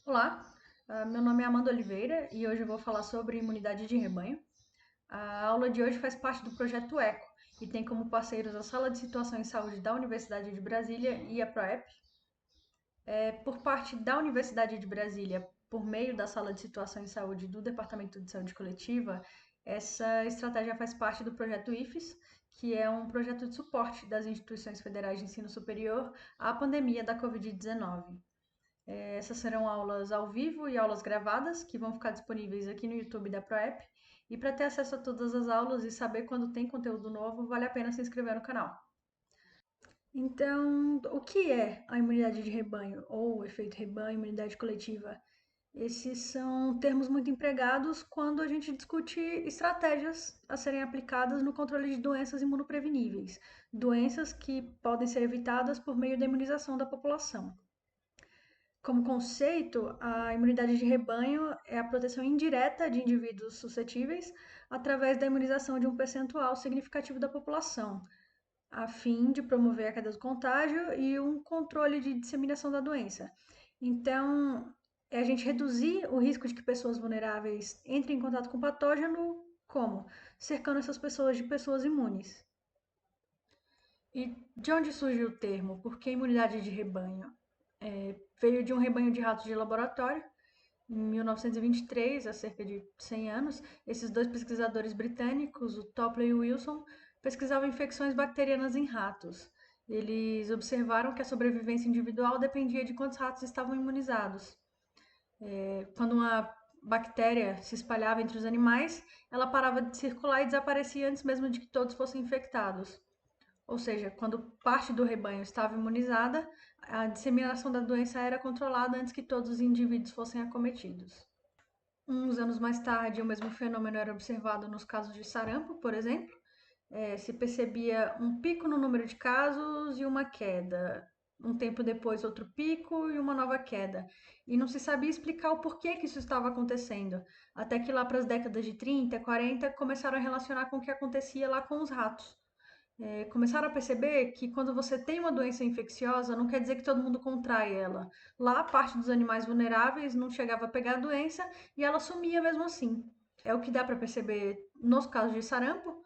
Olá, meu nome é Amanda Oliveira e hoje eu vou falar sobre imunidade de rebanho. A aula de hoje faz parte do projeto ECO e tem como parceiros a Sala de Situação em Saúde da Universidade de Brasília e a PROEP. Por parte da Universidade de Brasília, por meio da Sala de Situação em Saúde do Departamento de Saúde Coletiva, essa estratégia faz parte do projeto IFES, que é um projeto de suporte das instituições federais de ensino superior à pandemia da Covid-19. Essas serão aulas ao vivo e aulas gravadas, que vão ficar disponíveis aqui no YouTube da ProEP. E para ter acesso a todas as aulas e saber quando tem conteúdo novo, vale a pena se inscrever no canal. Então, o que é a imunidade de rebanho, ou efeito rebanho, imunidade coletiva? Esses são termos muito empregados quando a gente discute estratégias a serem aplicadas no controle de doenças imunopreveníveis, doenças que podem ser evitadas por meio da imunização da população. Como conceito, a imunidade de rebanho é a proteção indireta de indivíduos suscetíveis através da imunização de um percentual significativo da população, a fim de promover a queda do contágio e um controle de disseminação da doença. Então, é a gente reduzir o risco de que pessoas vulneráveis entrem em contato com o patógeno, como? Cercando essas pessoas de pessoas imunes. E de onde surgiu o termo? Por que imunidade de rebanho? Veio de um rebanho de ratos de laboratório. Em 1923, há cerca de 100 anos, esses dois pesquisadores britânicos, o Topley e o Wilson, pesquisavam infecções bacterianas em ratos. Eles observaram que a sobrevivência individual dependia de quantos ratos estavam imunizados. Quando uma bactéria se espalhava entre os animais, ela parava de circular e desaparecia antes mesmo de que todos fossem infectados. Ou seja, quando parte do rebanho estava imunizada, a disseminação da doença era controlada antes que todos os indivíduos fossem acometidos. Uns anos mais tarde, o mesmo fenômeno era observado nos casos de sarampo, por exemplo. Se percebia um pico no número de casos e uma queda. Um tempo depois, outro pico e uma nova queda. E não se sabia explicar o porquê que isso estava acontecendo. Até que lá para as décadas de 30, 40, começaram a relacionar com o que acontecia lá com os ratos. Começaram a perceber que quando você tem uma doença infecciosa, não quer dizer que todo mundo contrai ela. Lá, parte dos animais vulneráveis não chegava a pegar a doença e ela sumia mesmo assim. É o que dá para perceber nos casos de sarampo,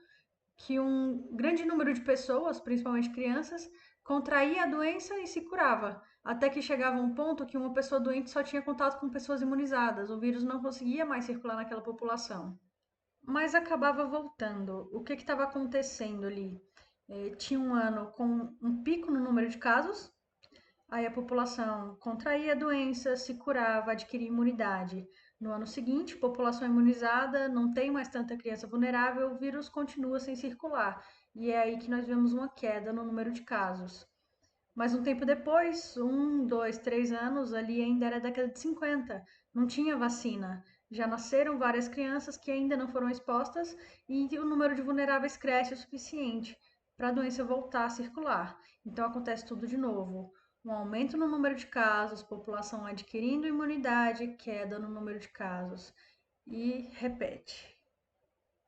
que um grande número de pessoas, principalmente crianças, contraía a doença e se curava, até que chegava um ponto que uma pessoa doente só tinha contato com pessoas imunizadas, o vírus não conseguia mais circular naquela população. Mas acabava voltando. O que estava acontecendo ali? Tinha um ano com um pico no número de casos, aí a população contraía a doença, se curava, adquiria imunidade. No ano seguinte, população imunizada, não tem mais tanta criança vulnerável, o vírus continua sem circular. E é aí que nós vemos uma queda no número de casos. Mas um tempo depois, 1, 2, 3 anos, ali ainda era a década de 50, não tinha vacina. Já nasceram várias crianças que ainda não foram expostas e o número de vulneráveis cresce o suficiente para a doença voltar a circular. Então acontece tudo de novo. Um aumento no número de casos, população adquirindo imunidade, queda no número de casos. E repete.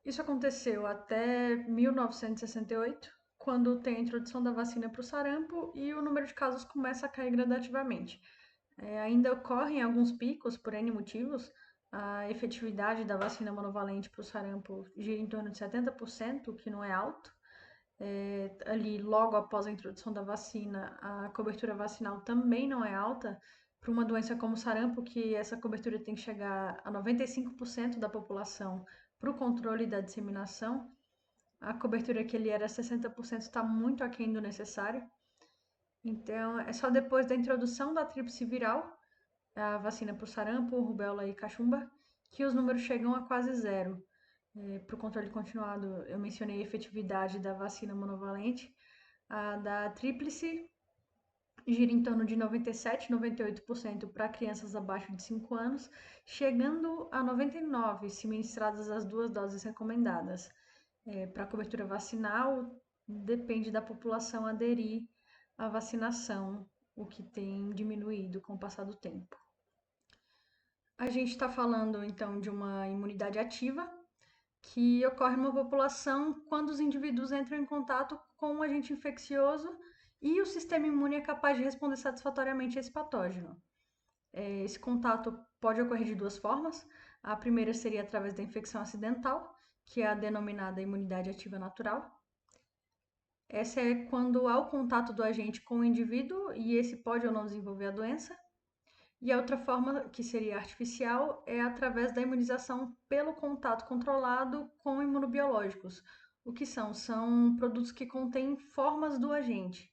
Isso aconteceu até 1968, quando tem a introdução da vacina para o sarampo e o número de casos começa a cair gradativamente. Ainda ocorrem alguns picos por N motivos. A efetividade da vacina monovalente para o sarampo gira em torno de 70%, o que não é alto. Ali, logo após a introdução da vacina, a cobertura vacinal também não é alta. Para uma doença como o sarampo, que essa cobertura tem que chegar a 95% da população para o controle da disseminação, a cobertura que ele era 60% está muito aquém do necessário. Então, é só depois da introdução da tríplice viral, a vacina para o sarampo, rubéola e cachumba, que os números chegam a quase zero. Para o controle continuado, eu mencionei a efetividade da vacina monovalente. A da tríplice gira em torno de 97, 98% para crianças abaixo de 5 anos, chegando a 99% se ministradas as duas doses recomendadas. Para a cobertura vacinal, depende da população aderir à vacinação, o que tem diminuído com o passar do tempo. A gente está falando então de uma imunidade ativa, que ocorre numa população quando os indivíduos entram em contato com um agente infeccioso e o sistema imune é capaz de responder satisfatoriamente a esse patógeno. Esse contato pode ocorrer de duas formas. A primeira seria através da infecção acidental, que é a denominada imunidade ativa natural. Essa é quando há o contato do agente com o indivíduo e esse pode ou não desenvolver a doença. E a outra forma, que seria artificial, é através da imunização pelo contato controlado com imunobiológicos. O que são? São produtos que contêm formas do agente,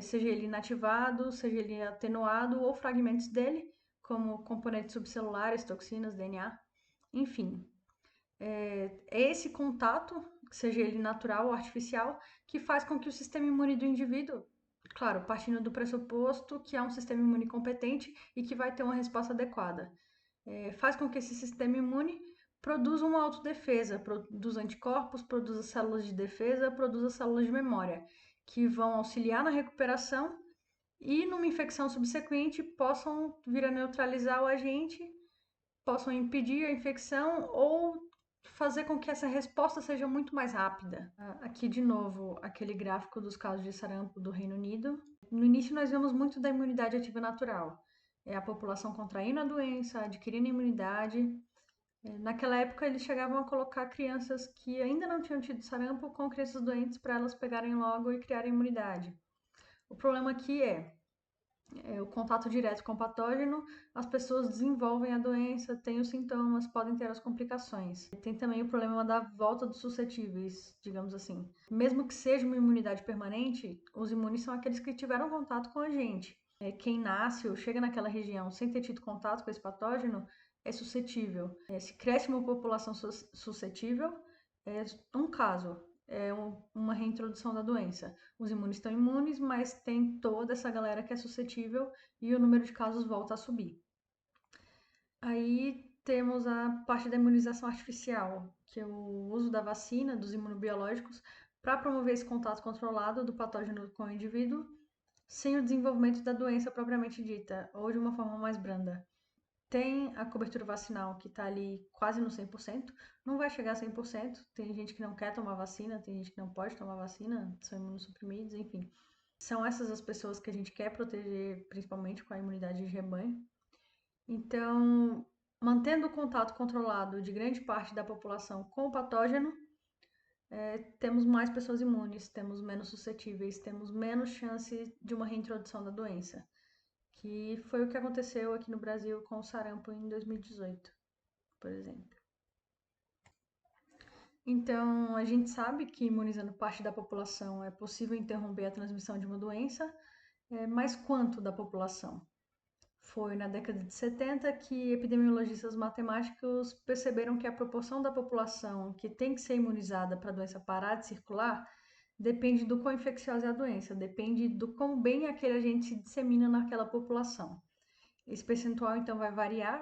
seja ele inativado, seja ele atenuado ou fragmentos dele, como componentes subcelulares, toxinas, DNA, enfim. É esse contato, seja ele natural ou artificial, que faz com que o sistema imune do indivíduo, claro, partindo do pressuposto que há um sistema imune competente e que vai ter uma resposta adequada, faz com que esse sistema imune produza uma autodefesa, produza anticorpos, produza células de defesa, produza células de memória, que vão auxiliar na recuperação e numa infecção subsequente possam vir a neutralizar o agente, possam impedir a infecção ou fazer com que essa resposta seja muito mais rápida. Aqui de novo, aquele gráfico dos casos de sarampo do Reino Unido. No início nós vemos muito da imunidade ativa natural. É a população contraindo a doença, adquirindo imunidade. Naquela época eles chegavam a colocar crianças que ainda não tinham tido sarampo com crianças doentes para elas pegarem logo e criarem imunidade. O problema aqui é o contato direto com o patógeno, as pessoas desenvolvem a doença, têm os sintomas, podem ter as complicações. Tem também o problema da volta dos suscetíveis, digamos assim. Mesmo que seja uma imunidade permanente, os imunes são aqueles que tiveram contato com a gente. Quem nasce ou chega naquela região sem ter tido contato com esse patógeno é suscetível. Se cresce uma população suscetível, é um caso, uma reintrodução da doença. Os imunes estão imunes, mas tem toda essa galera que é suscetível e o número de casos volta a subir. Aí temos a parte da imunização artificial, que é o uso da vacina, dos imunobiológicos, para promover esse contato controlado do patógeno com o indivíduo, sem o desenvolvimento da doença propriamente dita, ou de uma forma mais branda. Tem a cobertura vacinal que está ali quase no 100%, não vai chegar a 100%, tem gente que não quer tomar vacina, tem gente que não pode tomar vacina, são imunossuprimidos, enfim. São essas as pessoas que a gente quer proteger, principalmente com a imunidade de rebanho. Então, mantendo o contato controlado de grande parte da população com o patógeno, temos mais pessoas imunes, temos menos suscetíveis, temos menos chance de uma reintrodução da doença, que foi o que aconteceu aqui no Brasil com o sarampo em 2018, por exemplo. Então, a gente sabe que imunizando parte da população é possível interromper a transmissão de uma doença, mas quanto da população? Foi na década de 70 que epidemiologistas matemáticos perceberam que a proporção da população que tem que ser imunizada para a doença parar de circular depende do quão infecciosa é a doença, depende do quão bem aquele agente se dissemina naquela população. Esse percentual, então, vai variar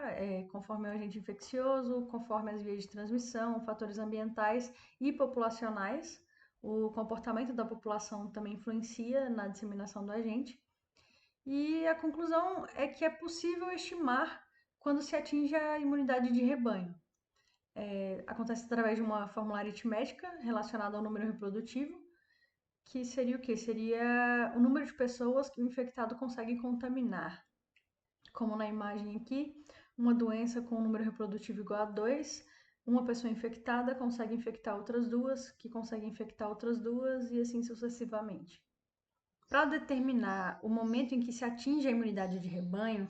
conforme o agente infeccioso, conforme as vias de transmissão, fatores ambientais e populacionais. O comportamento da população também influencia na disseminação do agente. E a conclusão é que é possível estimar quando se atinge a imunidade de rebanho. Acontece através de uma fórmula aritmética relacionada ao número reprodutivo, que seria o quê? Seria o número de pessoas que o infectado consegue contaminar. Como na imagem aqui, uma doença com um número reprodutivo igual a 2, uma pessoa infectada consegue infectar outras duas, que conseguem infectar outras duas, e assim sucessivamente. Para determinar o momento em que se atinge a imunidade de rebanho,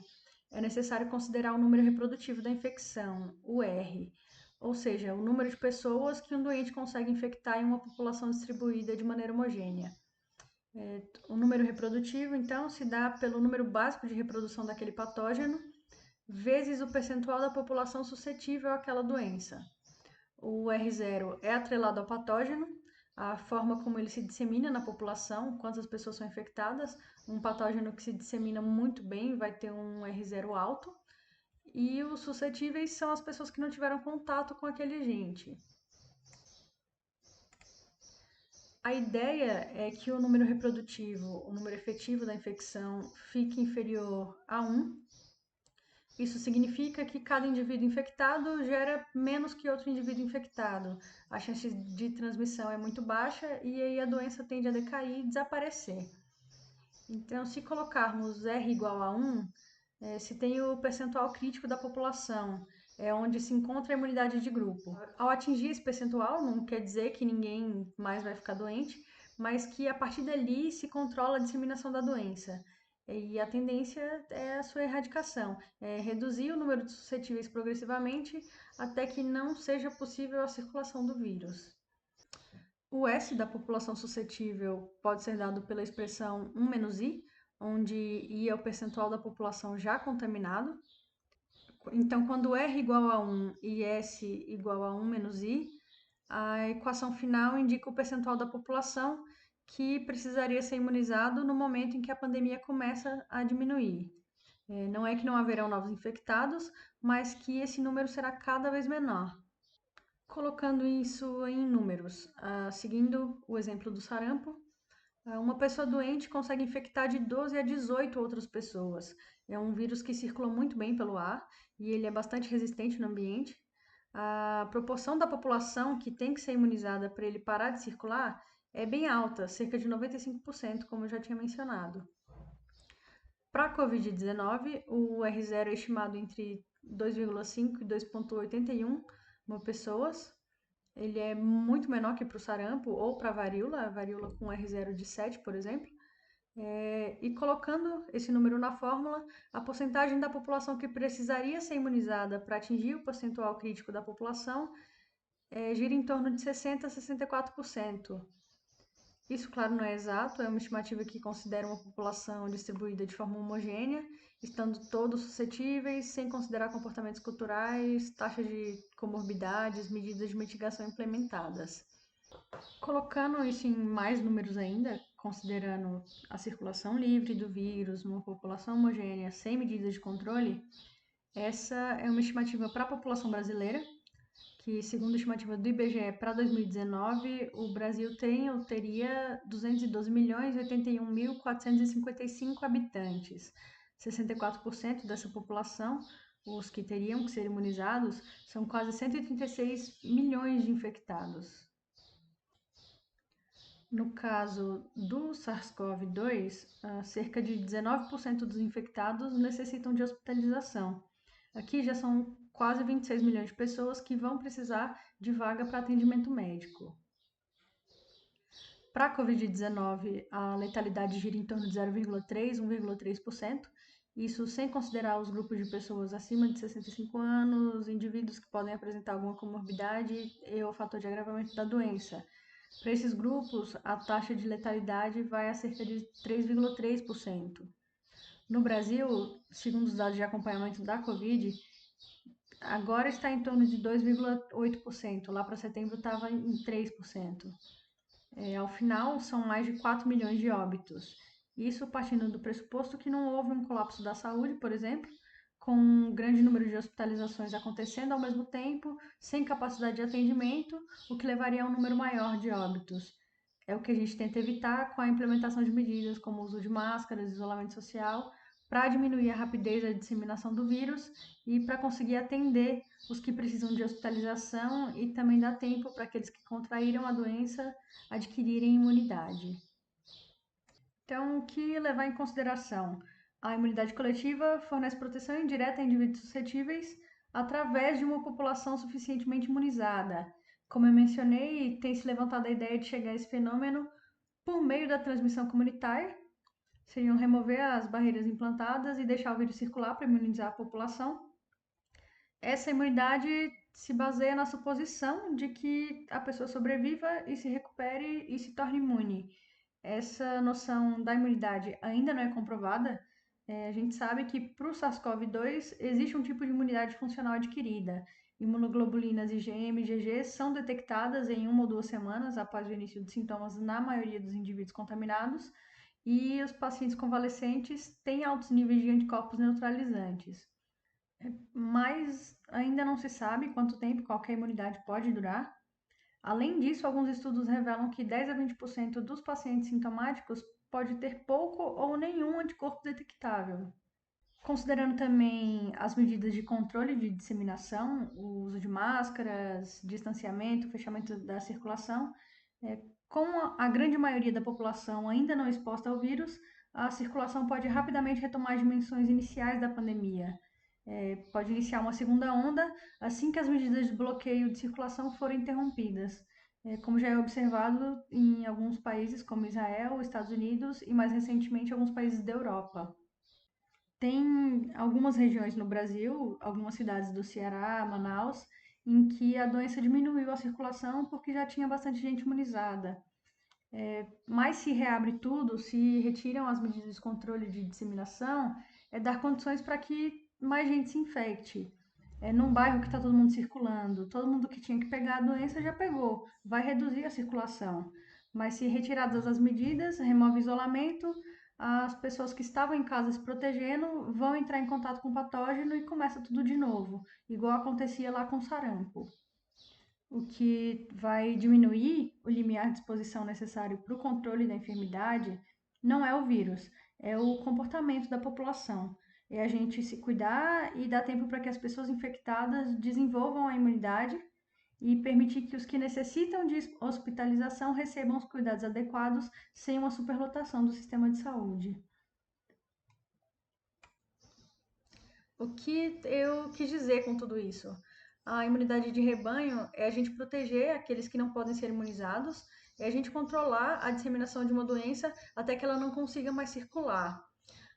é necessário considerar o número reprodutivo da infecção, o R, ou seja, o número de pessoas que um doente consegue infectar em uma população distribuída de maneira homogênea. O número reprodutivo, então, se dá pelo número básico de reprodução daquele patógeno, vezes o percentual da população suscetível àquela doença. O R0 é atrelado ao patógeno, a forma como ele se dissemina na população, quantas pessoas são infectadas. Um patógeno que se dissemina muito bem vai ter um R0 alto. E os suscetíveis são as pessoas que não tiveram contato com aquele agente. A ideia é que o número reprodutivo, o número efetivo da infecção, fique inferior a 1. Isso significa que cada indivíduo infectado gera menos que outro indivíduo infectado. A chance de transmissão é muito baixa e aí a doença tende a decair e desaparecer. Então, se colocarmos R igual a 1, se tem o percentual crítico da população, é onde se encontra a imunidade de grupo. Ao atingir esse percentual, não quer dizer que ninguém mais vai ficar doente, mas que a partir dali se controla a disseminação da doença. E a tendência é a sua erradicação, é reduzir o número de suscetíveis progressivamente até que não seja possível a circulação do vírus. O S da população suscetível pode ser dado pela expressão 1 menos I, onde I é o percentual da população já contaminado. Então, quando R igual a 1 e S igual a 1 menos I, a equação final indica o percentual da população que precisaria ser imunizado no momento em que a pandemia começa a diminuir. Não é que não haverão novos infectados, mas que esse número será cada vez menor. Colocando isso em números, seguindo o exemplo do sarampo, uma pessoa doente consegue infectar de 12 a 18 outras pessoas. É um vírus que circula muito bem pelo ar e ele é bastante resistente no ambiente. A proporção da população que tem que ser imunizada para ele parar de circular é bem alta, cerca de 95%, como eu já tinha mencionado. Para a Covid-19, o R0 é estimado entre 2,5 e 2,81 pessoas. Ele é muito menor que para o sarampo ou para a varíola com R0 de 7, por exemplo. E colocando esse número na fórmula, a porcentagem da população que precisaria ser imunizada para atingir o percentual crítico da população gira em torno de 60 a 64%. Isso, claro, não é exato, é uma estimativa que considera uma população distribuída de forma homogênea, estando todos suscetíveis, sem considerar comportamentos culturais, taxas de comorbidades, medidas de mitigação implementadas. Colocando isso em mais números ainda, considerando a circulação livre do vírus numa população homogênea sem medidas de controle, essa é uma estimativa para a população brasileira, que, segundo a estimativa do IBGE para 2019, o Brasil tem ou teria 212.081.455 habitantes. 64% dessa população, os que teriam que ser imunizados, são quase 136 milhões de infectados. No caso do SARS-CoV-2, cerca de 19% dos infectados necessitam de hospitalização. Aqui já são quase 26 milhões de pessoas que vão precisar de vaga para atendimento médico. Para a Covid-19, a letalidade gira em torno de 0,3, 1,3%, isso sem considerar os grupos de pessoas acima de 65 anos, indivíduos que podem apresentar alguma comorbidade e o fator de agravamento da doença. Para esses grupos, a taxa de letalidade vai a cerca de 3,3%. No Brasil, segundo os dados de acompanhamento da Covid, agora está em torno de 2,8%. Lá para setembro estava em 3%. Ao final, são mais de 4 milhões de óbitos. Isso partindo do pressuposto que não houve um colapso da saúde, por exemplo, com um grande número de hospitalizações acontecendo ao mesmo tempo, sem capacidade de atendimento, o que levaria a um número maior de óbitos. É o que a gente tenta evitar com a implementação de medidas como o uso de máscaras, isolamento social, para diminuir a rapidez da disseminação do vírus e para conseguir atender os que precisam de hospitalização e também dar tempo para aqueles que contraíram a doença adquirirem imunidade. Então, o que levar em consideração? A imunidade coletiva fornece proteção indireta a indivíduos suscetíveis através de uma população suficientemente imunizada. Como eu mencionei, tem se levantado a ideia de chegar a esse fenômeno por meio da transmissão comunitária, seriam remover as barreiras implantadas e deixar o vírus circular para imunizar a população. Essa imunidade se baseia na suposição de que a pessoa sobreviva e se recupere e se torne imune. Essa noção da imunidade ainda não é comprovada. A gente sabe que para o SARS-CoV-2 existe um tipo de imunidade funcional adquirida. Imunoglobulinas IgM e IgG são detectadas em 1 ou 2 semanas após o início de sintomas na maioria dos indivíduos contaminados, e os pacientes convalescentes têm altos níveis de anticorpos neutralizantes. Mas ainda não se sabe quanto tempo qualquer imunidade pode durar. Além disso, alguns estudos revelam que 10 a 20% dos pacientes sintomáticos pode ter pouco ou nenhum anticorpo detectável. Considerando também as medidas de controle de disseminação, o uso de máscaras, distanciamento, fechamento da circulação, como a grande maioria da população ainda não exposta ao vírus, a circulação pode rapidamente retomar as dimensões iniciais da pandemia. Pode iniciar uma segunda onda assim que as medidas de bloqueio de circulação forem interrompidas, como já é observado em alguns países como Israel, Estados Unidos e mais recentemente alguns países da Europa. Tem algumas regiões no Brasil, algumas cidades do Ceará, Manaus, em que a doença diminuiu a circulação porque já tinha bastante gente imunizada. Mas se reabre tudo, se retiram as medidas de controle de disseminação, é dar condições para que mais gente se infecte. Num bairro que está todo mundo circulando, todo mundo que tinha que pegar a doença já pegou, vai reduzir a circulação. Mas se retiradas as medidas, remove o isolamento, as pessoas que estavam em casa se protegendo vão entrar em contato com o patógeno e começa tudo de novo, igual acontecia lá com o sarampo. O que vai diminuir o limiar de exposição necessário para o controle da enfermidade não é o vírus, é o comportamento da população. É a gente se cuidar e dar tempo para que as pessoas infectadas desenvolvam a imunidade e permitir que os que necessitam de hospitalização recebam os cuidados adequados sem uma superlotação do sistema de saúde. O que eu quis dizer com tudo isso? A imunidade de rebanho é a gente proteger aqueles que não podem ser imunizados, é a gente controlar a disseminação de uma doença até que ela não consiga mais circular.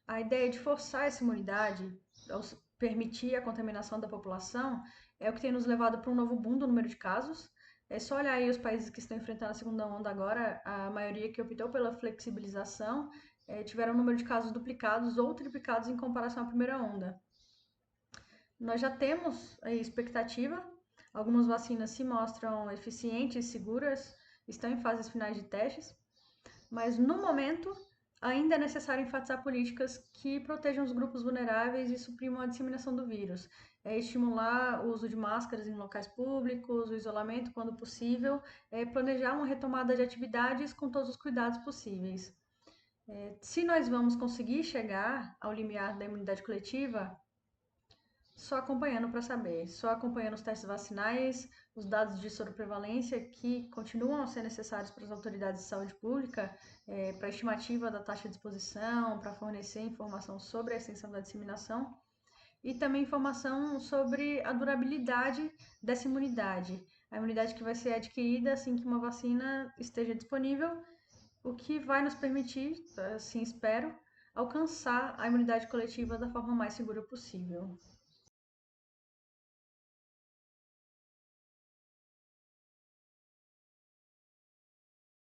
A ideia de forçar essa imunidade, ou permitir a contaminação da população, é o que tem nos levado para um novo boom do número de casos. É só olhar aí os países que estão enfrentando a segunda onda agora, a maioria que optou pela flexibilização tiveram um número de casos duplicados ou triplicados em comparação à primeira onda. Nós já temos a expectativa, algumas vacinas se mostram eficientes, seguras, estão em fases finais de testes, mas no momento ainda é necessário enfatizar políticas que protejam os grupos vulneráveis e suprimam a disseminação do vírus. Estimular o uso de máscaras em locais públicos, o isolamento quando possível, planejar uma retomada de atividades com todos os cuidados possíveis. Se nós vamos conseguir chegar ao limiar da imunidade coletiva, só acompanhando para saber, só acompanhando os testes vacinais, os dados de soroprevalência que continuam a ser necessários para as autoridades de saúde pública, para a estimativa da taxa de exposição, para fornecer informação sobre a extensão da disseminação e também informação sobre a durabilidade dessa imunidade, a imunidade que vai ser adquirida assim que uma vacina esteja disponível, o que vai nos permitir, assim espero, alcançar a imunidade coletiva da forma mais segura possível.